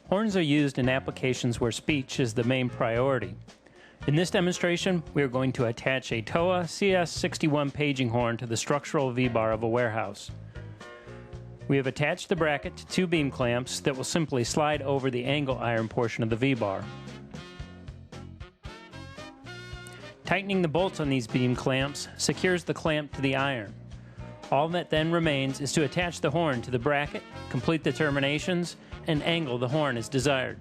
Horns are used in applications where speech is the main priority. In this demonstration, we are going to attach a TOA CS61 paging horn to the structural V-bar of a warehouse. We have attached the bracket to two beam clamps that will simply slide over the angle iron portion of the V-bar. Tightening the bolts on these beam clamps secures the clamp to the iron. All that then remains is to attach the horn to the bracket, complete the terminations, and angle the horn as desired.